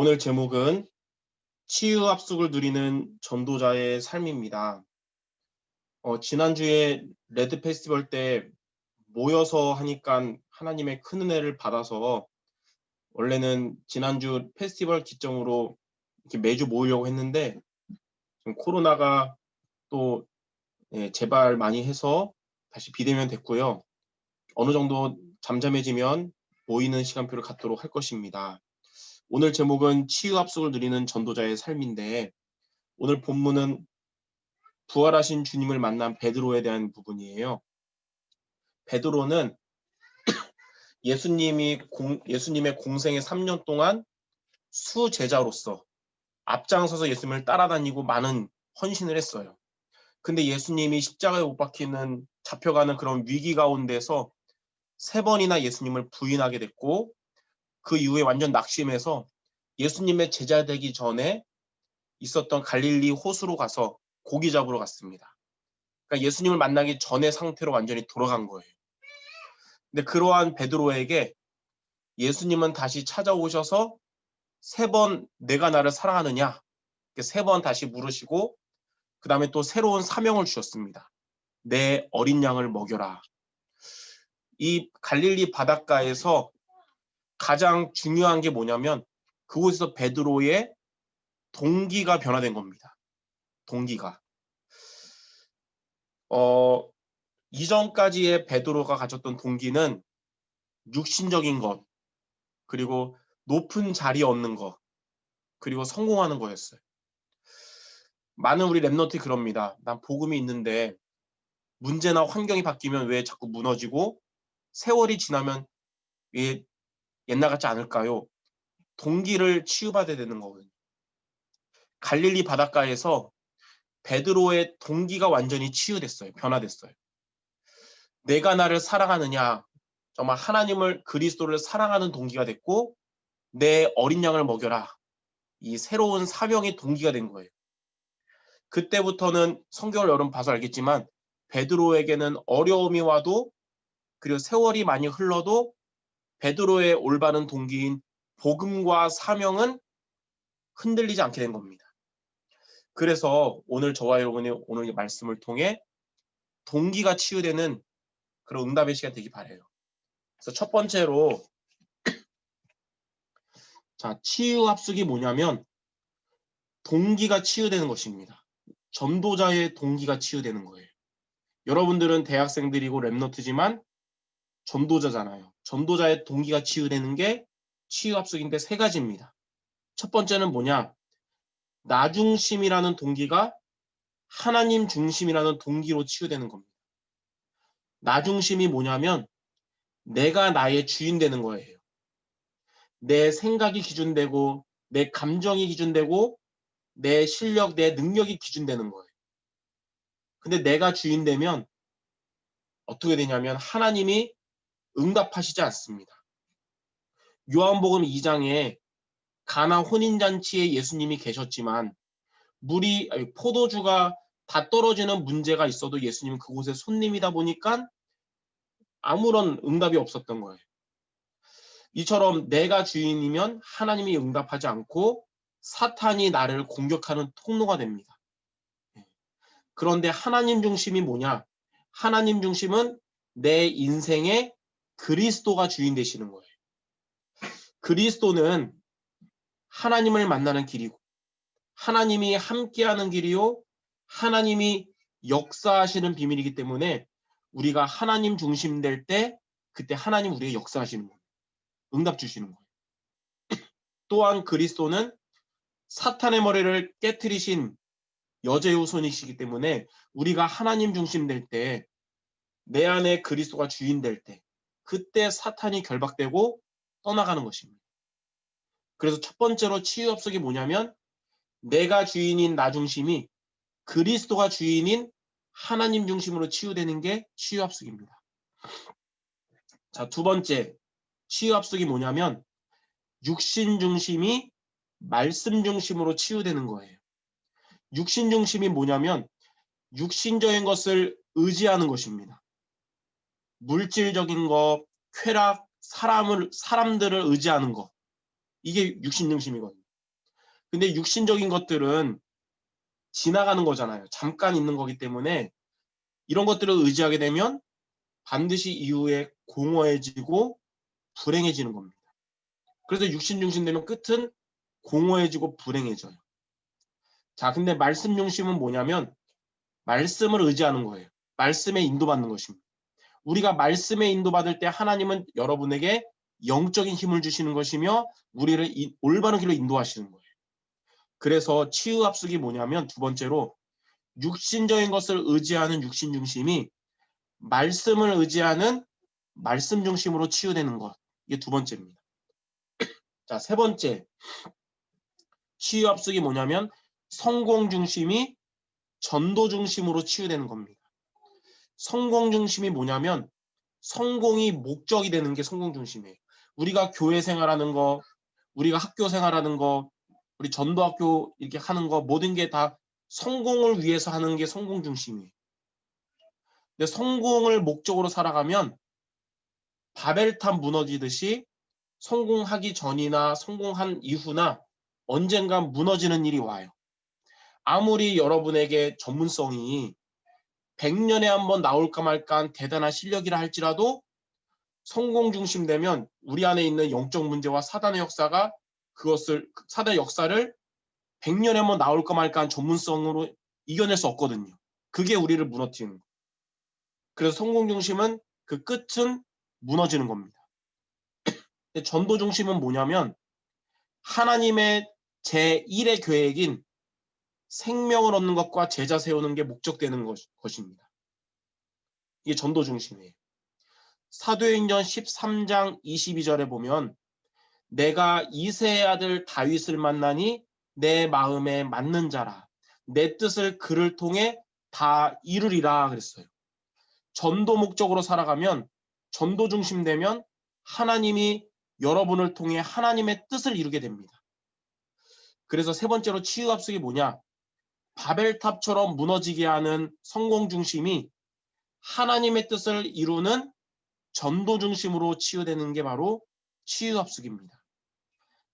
오늘 제목은 치유 합숙을 누리는 전도자의 삶입니다. 지난주에 레드 페스티벌 때 모여서 하니까 하나님의 큰 은혜를 받아서 원래는 지난주 페스티벌 기점으로 이렇게 매주 모으려고 했는데 지금 코로나가 또 재발 많이 해서 다시 비대면 됐고요. 어느 정도 잠잠해지면 모이는 시간표를 갖도록 할 것입니다. 오늘 제목은 치유 합숙을 누리는 전도자의 삶인데 오늘 본문은 부활하신 주님을 만난 베드로에 대한 부분이에요. 베드로는 예수님의 공생의 3년 동안 수제자로서 앞장서서 예수님을 따라다니고 많은 헌신을 했어요. 근데 예수님이 십자가에 못 박히는 잡혀가는 그런 위기 가운데서 3번이나 예수님을 부인하게 됐고 그 이후에 완전 낙심해서 예수님의 제자 되기 전에 있었던 갈릴리 호수로 가서 고기 잡으러 갔습니다. 그러니까 예수님을 만나기 전의 상태로 완전히 돌아간 거예요. 근데 그러한 베드로에게 예수님은 다시 찾아오셔서 3번 내가 나를 사랑하느냐? 3번 다시 물으시고 그 다음에 또 새로운 사명을 주셨습니다. 내 어린 양을 먹여라. 이 갈릴리 바닷가에서 가장 중요한 게 뭐냐면 그곳에서 베드로의 동기가 변화된 겁니다. 동기가. 이전까지의 베드로가 가졌던 동기는 육신적인 것, 그리고 높은 자리 얻는 것, 그리고 성공하는 거였어요. 많은 우리 랩너트들이 그럽니다. 난 복음이 있는데 문제나 환경이 바뀌면 왜 자꾸 무너지고 세월이 지나면 왜 옛날 같지 않을까요? 동기를 치유받아야 되는 거거든요. 갈릴리 바닷가에서 베드로의 동기가 완전히 치유됐어요. 변화됐어요. 내가 나를 사랑하느냐, 정말 하나님을 그리스도를 사랑하는 동기가 됐고 내 어린 양을 먹여라. 이 새로운 사명의 동기가 된 거예요. 그때부터는 성경을 여러분 봐서 알겠지만 베드로에게는 어려움이 와도 그리고 세월이 많이 흘러도 베드로의 올바른 동기인 복음과 사명은 흔들리지 않게 된 겁니다. 그래서 오늘 저와 여러분이 오늘 말씀을 통해 동기가 치유되는 그런 응답의 시간 되기 바라요. 그래서 첫 번째로 치유 합숙이 뭐냐면 동기가 치유되는 것입니다. 전도자의 동기가 치유되는 거예요. 여러분들은 대학생들이고 랩너트지만 전도자잖아요. 전도자의 동기가 치유되는 게 치유 합숙인데 3가지입니다. 첫 번째는 뭐냐? 나 중심이라는 동기가 하나님 중심이라는 동기로 치유되는 겁니다. 나 중심이 뭐냐면 내가 나의 주인 되는 거예요. 내 생각이 기준되고 내 감정이 기준되고 내 실력, 내 능력이 기준되는 거예요. 근데 내가 주인 되면 어떻게 되냐면 하나님이 응답하시지 않습니다. 요한복음 2장에 가나 혼인잔치에 예수님이 계셨지만 포도주가 다 떨어지는 문제가 있어도 예수님은 그곳에 손님이다 보니까 아무런 응답이 없었던 거예요. 이처럼 내가 주인이면 하나님이 응답하지 않고 사탄이 나를 공격하는 통로가 됩니다. 그런데 하나님 중심이 뭐냐? 하나님 중심은 내 인생의 그리스도가 주인 되시는 거예요. 그리스도는 하나님을 만나는 길이고 하나님이 함께하는 길이요 하나님이 역사하시는 비밀이기 때문에 우리가 하나님 중심 될 때 그때 하나님 우리에게 역사하시는 거예요. 응답 주시는 거예요. 또한 그리스도는 사탄의 머리를 깨트리신 여제 후손이시기 때문에 우리가 하나님 중심 될 때 내 안에 그리스도가 주인 될 때 그때 사탄이 결박되고 떠나가는 것입니다. 그래서 첫 번째로 치유 합숙이 뭐냐면 내가 주인인 나 중심이 그리스도가 주인인 하나님 중심으로 치유되는 게 치유 합숙입니다. 자, 두 번째 치유 합숙이 뭐냐면 육신 중심이 말씀 중심으로 치유되는 거예요. 육신 중심이 뭐냐면 육신적인 것을 의지하는 것입니다. 물질적인 것, 쾌락, 사람들을 의지하는 것. 이게 육신 중심이거든요. 근데 육신적인 것들은 지나가는 거잖아요. 잠깐 있는 거기 때문에 이런 것들을 의지하게 되면 반드시 이후에 공허해지고 불행해지는 겁니다. 그래서 육신 중심되면 끝은 공허해지고 불행해져요. 자, 근데 말씀 중심은 뭐냐면 말씀을 의지하는 거예요. 말씀에 인도받는 것입니다. 우리가 말씀에 인도받을 때 하나님은 여러분에게 영적인 힘을 주시는 것이며 우리를 올바른 길로 인도하시는 거예요. 그래서 치유합숙이 뭐냐면 두 번째로 육신적인 것을 의지하는 육신 중심이 말씀을 의지하는 말씀 중심으로 치유되는 것. 이게 두 번째입니다. 자, 세 번째 치유합숙이 뭐냐면 성공 중심이 전도 중심으로 치유되는 겁니다. 성공 중심이 뭐냐면 성공이 목적이 되는 게 성공 중심이에요. 우리가 교회 생활하는 거, 우리가 학교 생활하는 거, 우리 전도학교 이렇게 하는 거 모든 게 다 성공을 위해서 하는 게 성공 중심이에요. 근데 성공을 목적으로 살아가면 바벨탑 무너지듯이 성공하기 전이나 성공한 이후나 언젠간 무너지는 일이 와요. 아무리 여러분에게 전문성이 100년에 한번 나올까 말까한 대단한 실력이라 할지라도 성공 중심되면 우리 안에 있는 영적 문제와 사단의 역사가 사단의 역사를 100년에 한번 나올까 말까한 전문성으로 이겨낼 수 없거든요. 그게 우리를 무너뜨리는 거예요. 그래서 성공 중심은 그 끝은 무너지는 겁니다. 근데 전도 중심은 뭐냐면 하나님의 제1의 계획인 생명을 얻는 것과 제자 세우는 게 목적되는 것입니다. 이게 전도 중심이에요. 사도행전 13장 22절에 보면 내가 이새의 아들 다윗을 만나니 내 마음에 맞는 자라. 내 뜻을 그를 통해 다 이루리라 그랬어요. 전도 목적으로 살아가면 전도 중심되면 하나님이 여러분을 통해 하나님의 뜻을 이루게 됩니다. 그래서 세 번째로 치유합숙이 뭐냐? 바벨탑처럼 무너지게 하는 성공 중심이 하나님의 뜻을 이루는 전도 중심으로 치유되는 게 바로 치유합숙입니다.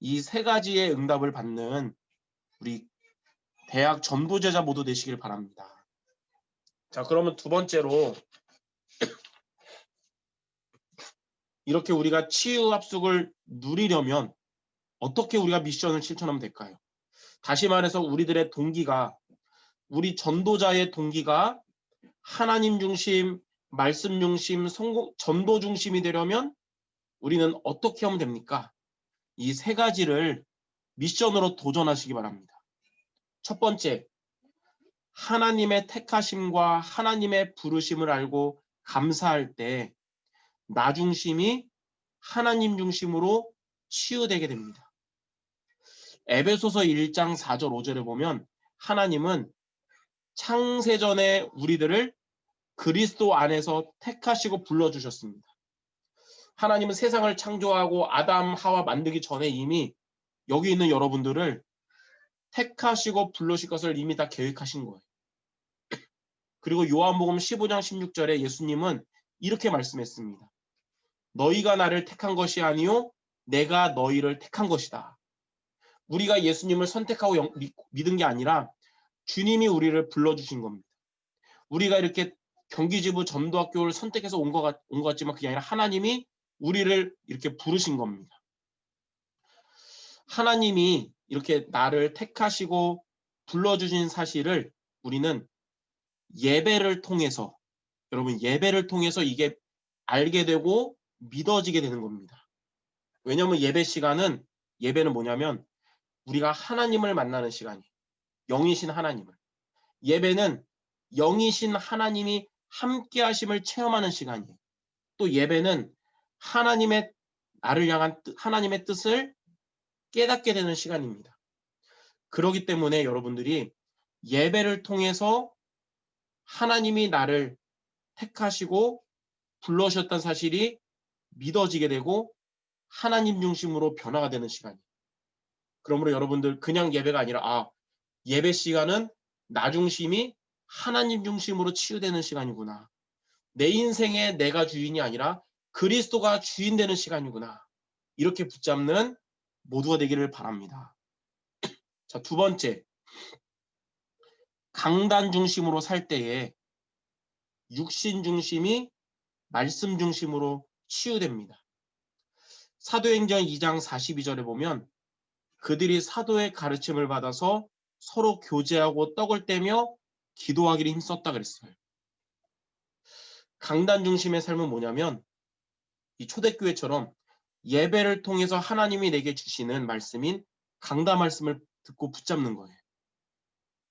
이 세 가지의 응답을 받는 우리 대학 전도제자 모두 되시길 바랍니다. 자, 그러면 두 번째로 이렇게 우리가 치유합숙을 누리려면 어떻게 우리가 미션을 실천하면 될까요? 다시 말해서 우리들의 동기가 우리 전도자의 동기가 하나님 중심, 말씀 중심, 전도 중심이 되려면 우리는 어떻게 하면 됩니까? 이 세 가지를 미션으로 도전하시기 바랍니다. 첫 번째, 하나님의 택하심과 하나님의 부르심을 알고 감사할 때 나 중심이 하나님 중심으로 치유되게 됩니다. 에베소서 1장 4절 5절에 보면 하나님은 창세전에 우리들을 그리스도 안에서 택하시고 불러주셨습니다. 하나님은 세상을 창조하고 아담, 하와 만들기 전에 이미 여기 있는 여러분들을 택하시고 부르실 것을 이미 다 계획하신 거예요. 그리고 요한복음 15장 16절에 예수님은 이렇게 말씀했습니다. 너희가 나를 택한 것이 아니요 내가 너희를 택한 것이다. 우리가 예수님을 선택하고 믿은 게 아니라 주님이 우리를 불러주신 겁니다. 우리가 이렇게 경기지부 전도학교를 선택해서 온 것 같지만 그게 아니라 하나님이 우리를 이렇게 부르신 겁니다. 하나님이 이렇게 나를 택하시고 불러주신 사실을 우리는 예배를 통해서 여러분 예배를 통해서 이게 알게 되고 믿어지게 되는 겁니다. 왜냐하면 예배는 뭐냐면 우리가 하나님을 만나는 시간이에요. 영이신 하나님을. 예배는 영이신 하나님이 함께 하심을 체험하는 시간이에요. 또 예배는 나를 향한 하나님의 뜻을 깨닫게 되는 시간입니다. 그렇기 때문에 여러분들이 예배를 통해서 하나님이 나를 택하시고 불러주셨다는 사실이 믿어지게 되고 하나님 중심으로 변화가 되는 시간이에요. 그러므로 여러분들 그냥 예배가 아니라 예배 시간은 나 중심이 하나님 중심으로 치유되는 시간이구나. 내 인생에 내가 주인이 아니라 그리스도가 주인 되는 시간이구나. 이렇게 붙잡는 모두가 되기를 바랍니다. 자, 두 번째, 강단 중심으로 살 때에 육신 중심이 말씀 중심으로 치유됩니다. 사도행전 2장 42절에 보면 그들이 사도의 가르침을 받아서 서로 교제하고 떡을 떼며 기도하기를 힘썼다 그랬어요. 강단 중심의 삶은 뭐냐면 이 초대교회처럼 예배를 통해서 하나님이 내게 주시는 말씀인 강단 말씀을 듣고 붙잡는 거예요.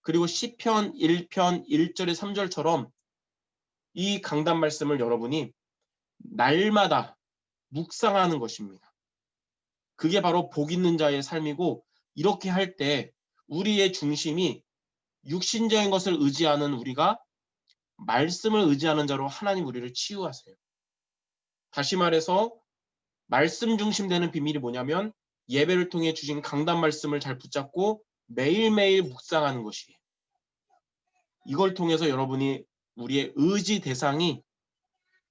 그리고 시편 1편 1절에 3절처럼 이 강단 말씀을 여러분이 날마다 묵상하는 것입니다. 그게 바로 복 있는 자의 삶이고, 이렇게 할 때 우리의 중심이 육신적인 것을 의지하는 우리가 말씀을 의지하는 자로 하나님 우리를 치유하세요. 다시 말해서 말씀 중심되는 비밀이 뭐냐면 예배를 통해 주신 강단 말씀을 잘 붙잡고 매일매일 묵상하는 것이에요. 이걸 통해서 여러분이 우리의 의지 대상이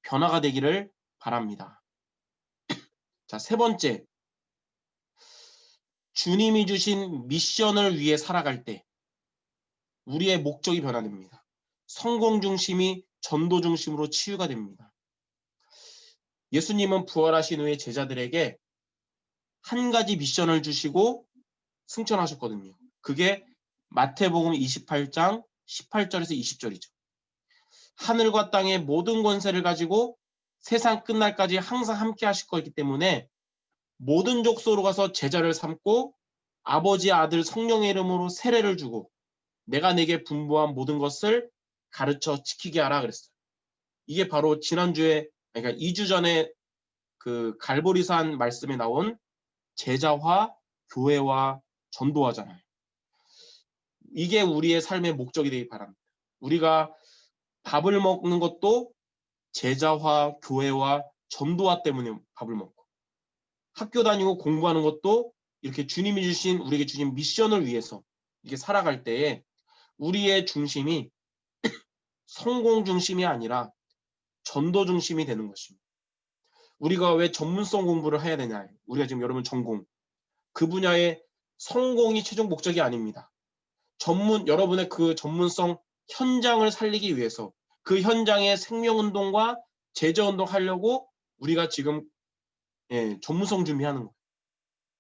변화가 되기를 바랍니다. 자, 세 번째, 주님이 주신 미션을 위해 살아갈 때 우리의 목적이 변화됩니다. 성공 중심이 전도 중심으로 치유가 됩니다. 예수님은 부활하신 후에 제자들에게 한 가지 미션을 주시고 승천하셨거든요. 그게 마태복음 28장 18절에서 20절이죠. 하늘과 땅의 모든 권세를 가지고 세상 끝날까지 항상 함께 하실 거기 때문에 모든 족속으로 가서 제자를 삼고 아버지, 아들, 성령의 이름으로 세례를 주고 내가 내게 분부한 모든 것을 가르쳐 지키게 하라 그랬어요. 이게 바로 지난주에, 그러니까 2주 전에 그 갈보리산 말씀에 나온 제자화, 교회화, 전도화잖아요. 이게 우리의 삶의 목적이 되기 바랍니다. 우리가 밥을 먹는 것도 제자화, 교회화, 전도화 때문에 밥을 먹고, 학교 다니고 공부하는 것도 이렇게 주님이 주신, 우리에게 주신 미션을 위해서 이게 살아갈 때에 우리의 중심이 성공 중심이 아니라 전도 중심이 되는 것입니다. 우리가 왜 전문성 공부를 해야 되냐? 우리가 지금 여러분 전공, 그 분야의 성공이 최종 목적이 아닙니다. 여러분의 그 전문성 현장을 살리기 위해서 그 현장의 생명운동과 제저운동 하려고 우리가 지금 전문성 준비하는 거예요.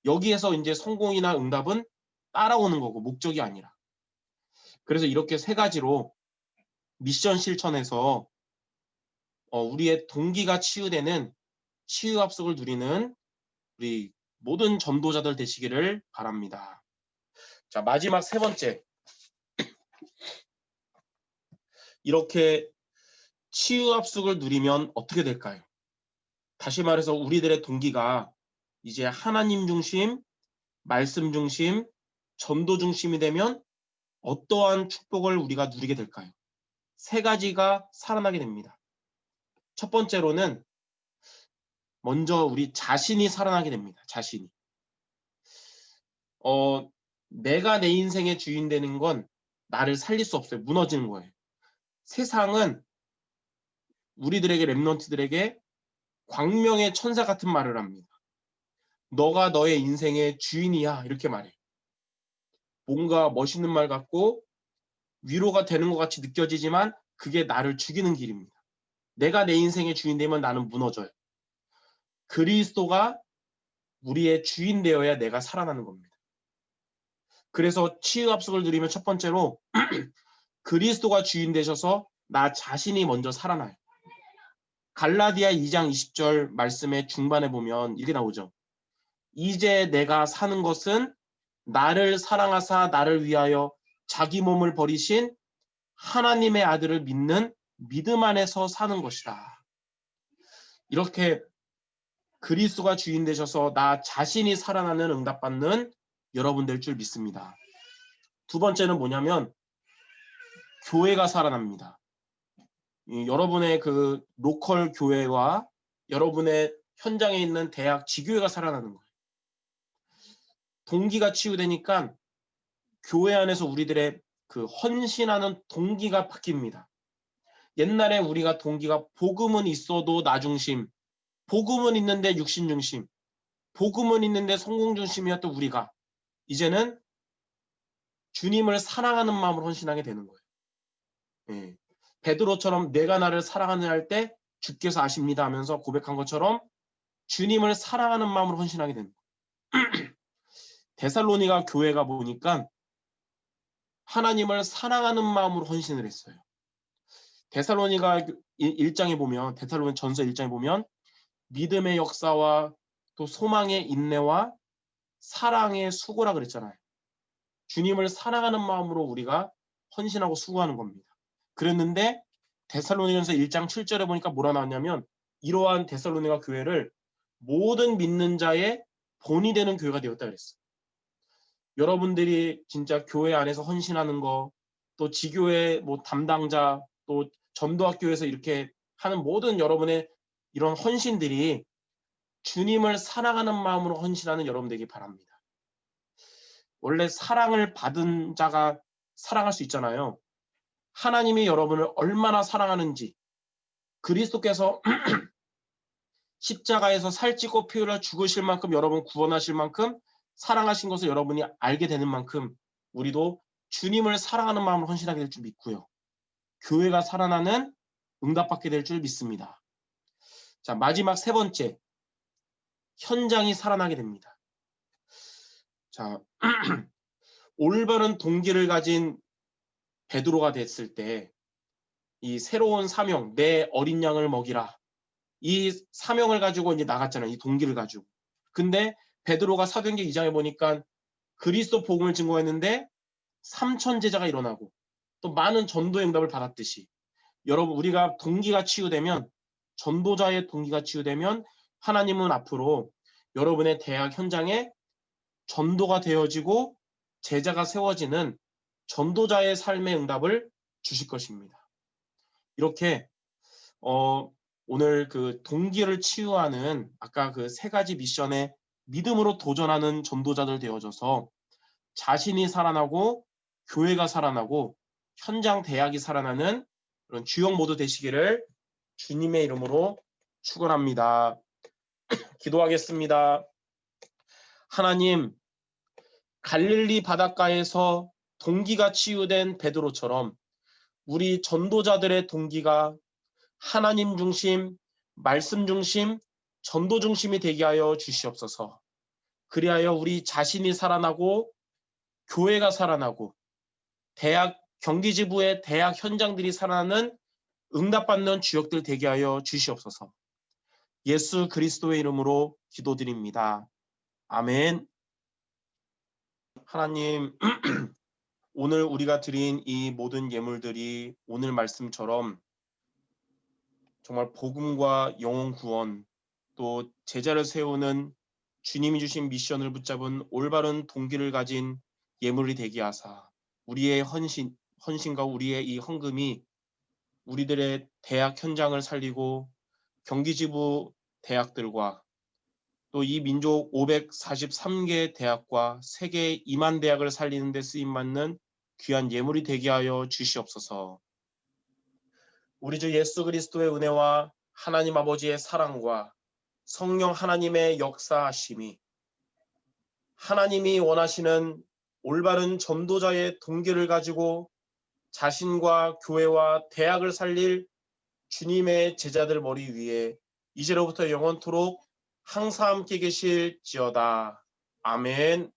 여기에서 이제 성공이나 응답은 따라오는 거고 목적이 아니라. 그래서 이렇게 세 가지로 미션 실천에서 우리의 동기가 치유되는 치유 합숙을 누리는 우리 모든 전도자들 되시기를 바랍니다. 자, 마지막 세 번째. 이렇게 치유 합숙을 누리면 어떻게 될까요? 다시 말해서 우리들의 동기가 이제 하나님 중심, 말씀 중심, 전도 중심이 되면 어떠한 축복을 우리가 누리게 될까요? 세 가지가 살아나게 됩니다. 첫 번째로는 먼저 우리 자신이 살아나게 됩니다. 자신이. 내가 내 인생의 주인 되는 건 나를 살릴 수 없어요. 무너지는 거예요. 세상은 우리들에게, 랩런트들에게 광명의 천사 같은 말을 합니다. 너가 너의 인생의 주인이야, 이렇게 말해. 뭔가 멋있는 말 같고 위로가 되는 것 같이 느껴지지만 그게 나를 죽이는 길입니다. 내가 내 인생의 주인 되면 나는 무너져요. 그리스도가 우리의 주인 되어야 내가 살아나는 겁니다. 그래서 치유 합숙을 누리면 첫 번째로 그리스도가 주인 되셔서 나 자신이 먼저 살아나요. 갈라디아 2장 20절 말씀의 중반에 보면 이렇게 나오죠. 이제 내가 사는 것은 나를 사랑하사 나를 위하여 자기 몸을 버리신 하나님의 아들을 믿는 믿음 안에서 사는 것이다. 이렇게 그리스도가 주인 되셔서 나 자신이 살아나는 응답받는 여러분 될 줄 믿습니다. 두 번째는 뭐냐면 교회가 살아납니다. 여러분의 그 로컬 교회와 여러분의 현장에 있는 대학 지교회가 살아나는 거예요. 동기가 치유되니까 교회 안에서 우리들의 그 헌신하는 동기가 바뀝니다. 옛날에 우리가 동기가 복음은 있어도 나 중심, 복음은 있는데 육신 중심, 복음은 있는데 성공 중심이었던 우리가 이제는 주님을 사랑하는 마음으로 헌신하게 되는 거예요. 예. 베드로처럼 내가 나를 사랑하느냐 할 때 주께서 아십니다 하면서 고백한 것처럼 주님을 사랑하는 마음으로 헌신하게 되는 거예요. 데살로니가 교회가 보니까 하나님을 사랑하는 마음으로 헌신을 했어요. 데살로니가 1장에 보면, 데살로니 전서 1장에 보면 믿음의 역사와 또 소망의 인내와 사랑의 수고라 그랬잖아요. 주님을 사랑하는 마음으로 우리가 헌신하고 수고하는 겁니다. 그랬는데 데살로니전서 1장 7절에 보니까 뭐라 나왔냐면 이러한 데살로니가 교회를 모든 믿는 자의 본이 되는 교회가 되었다 그랬어요. 여러분들이 진짜 교회 안에서 헌신하는 거, 또 지교회 뭐 담당자, 또 전도학교에서 이렇게 하는 모든 여러분의 이런 헌신들이 주님을 사랑하는 마음으로 헌신하는 여러분 되기 바랍니다. 원래 사랑을 받은 자가 사랑할 수 있잖아요. 하나님이 여러분을 얼마나 사랑하는지, 그리스도께서 십자가에서 살찌고 피 흘려 죽으실 만큼 여러분 구원하실 만큼 사랑하신 것을 여러분이 알게 되는 만큼 우리도 주님을 사랑하는 마음으로 헌신하게 될 줄 믿고요. 교회가 살아나는 응답받게 될 줄 믿습니다. 자, 마지막 세 번째, 현장이 살아나게 됩니다. 자, 올바른 동기를 가진 베드로가 됐을 때 이 새로운 사명, 내 어린 양을 먹이라, 이 사명을 가지고 이제 나갔잖아요. 이 동기를 가지고. 근데 베드로가 사도행전 2장에 보니까 그리스도 복음을 증거했는데 3천 제자가 일어나고 또 많은 전도의 응답을 받았듯이 여러분 우리가 동기가 치유되면, 전도자의 동기가 치유되면 하나님은 앞으로 여러분의 대학 현장에 전도가 되어지고 제자가 세워지는 전도자의 삶의 응답을 주실 것입니다. 이렇게 오늘 그 동기를 치유하는 아까 그 세 가지 미션에 믿음으로 도전하는 전도자들 되어져서 자신이 살아나고 교회가 살아나고 현장 대학이 살아나는 그런 주역 모두 되시기를 주님의 이름으로 축원합니다. 기도하겠습니다. 하나님, 갈릴리 바닷가에서 동기가 치유된 베드로처럼 우리 전도자들의 동기가 하나님 중심, 말씀 중심, 전도 중심이 되게 하여 주시옵소서. 그리하여 우리 자신이 살아나고 교회가 살아나고 대학 경기지부의 대학 현장들이 살아나는 응답받는 주역들 되게 하여 주시옵소서. 예수 그리스도의 이름으로 기도드립니다. 아멘. 하나님, 오늘 우리가 드린 이 모든 예물들이 오늘 말씀처럼 정말 복음과 영혼 구원, 또 제자를 세우는 주님이 주신 미션을 붙잡은 올바른 동기를 가진 예물이 되게 하사 우리의 헌신과 우리의 이 헌금이 우리들의 대학 현장을 살리고 경기지부 대학들과 또 이 민족 543개 대학과 세계 2만 대학을 살리는 데 쓰임받는 귀한 예물이 되게 하여 주시옵소서. 우리 주 예수 그리스도의 은혜와 하나님 아버지의 사랑과 성령 하나님의 역사하심이 하나님이 원하시는 올바른 전도자의 동기를 가지고 자신과 교회와 대학을 살릴 주님의 제자들 머리 위에 이제로부터 영원토록 항상 함께 계실지어다. 아멘.